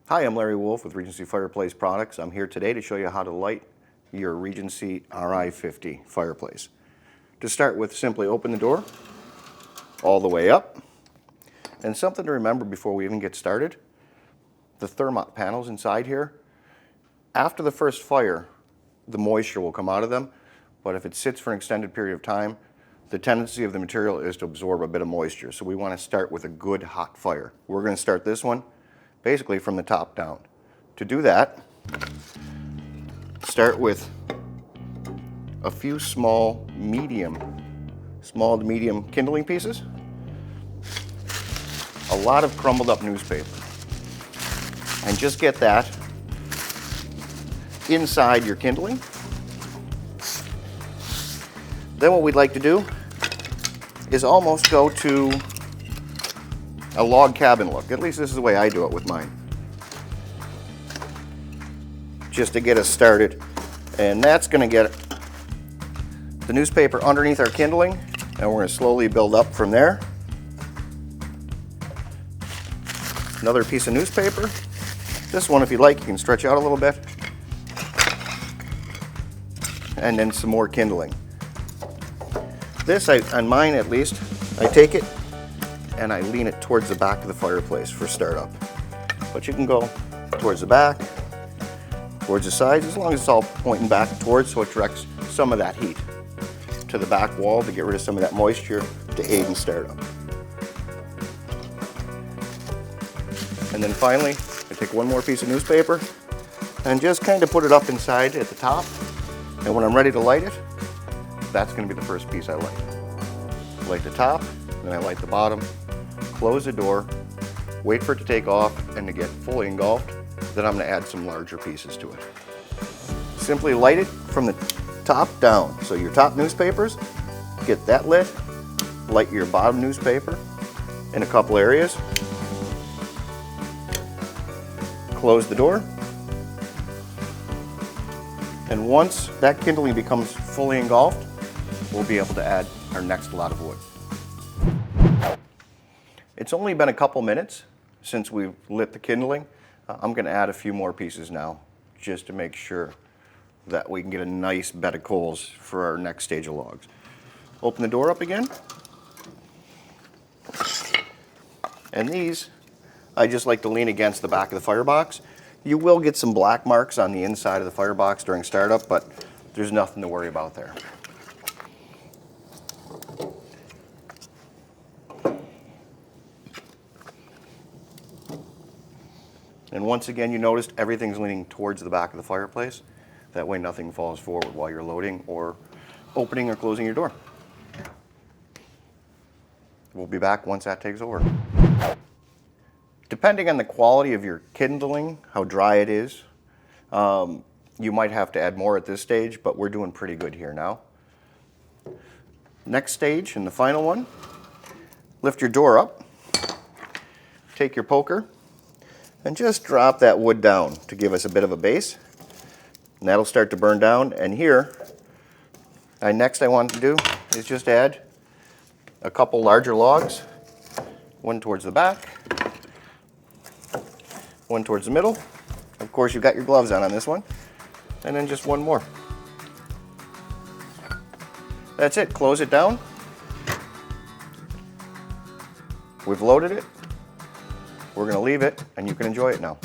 Hi, I'm Larry Wolf with Regency Fireplace Products. I'm here today to show you how to light your Regency Ri50 fireplace. To start with, simply open the door all the way up. And something to remember before we even get started, the thermite panels inside here, after the first fire, the moisture will come out of them, but if it sits for an extended period of time, the tendency of the material is to absorb a bit of moisture. So we want to start with a good hot fire. We're going to start this one basically from the top down. To do that, start with a few small to medium kindling pieces, a lot of crumbled up newspaper, and just get that inside your kindling. Then what we'd like to do is almost go to a log cabin look. At least this is the way I do it with mine. Just to get us started. And that's going to get the newspaper underneath our kindling, and we're going to slowly build up from there. Another piece of newspaper. This one, if you like, you can stretch out a little bit. And then some more kindling. This, on mine at least, I take it and I lean it towards the back of the fireplace for startup. But you can go towards the back, towards the sides, as long as it's all pointing back towards, so it directs some of that heat to the back wall to get rid of some of that moisture to aid in startup. And then finally, I take one more piece of newspaper and just kind of put it up inside at the top. And when I'm ready to light it, that's going to be the first piece I light. Light the top, then I light the bottom, close the door, wait for it to take off and to get fully engulfed. Then I'm going to add some larger pieces to it. Simply light it from the top down. So your top newspapers, get that lit. Light your bottom newspaper in a couple areas. Close the door. And once that kindling becomes fully engulfed, we'll be able to add our next lot of wood. It's only been a couple minutes since we've lit the kindling. I'm going to add a few more pieces now just to make sure that we can get a nice bed of coals for our next stage of logs. Open the door up again. And these, I just like to lean against the back of the firebox. You will get some black marks on the inside of the firebox during startup, but there's nothing to worry about there. And once again, you noticed everything's leaning towards the back of the fireplace. That way nothing falls forward while you're loading or opening or closing your door. We'll be back once that takes over. Depending on the quality of your kindling, how dry it is, you might have to add more at this stage, but we're doing pretty good here now. Next stage, and the final one, lift your door up, take your poker, and just drop that wood down to give us a bit of a base. And that'll start to burn down. And here, next I want to do is just add a couple larger logs, one towards the back, one towards the middle. Of course, you've got your gloves on this one. And then just one more. That's it. Close it down. We've loaded it. We're going to leave it, and you can enjoy it now.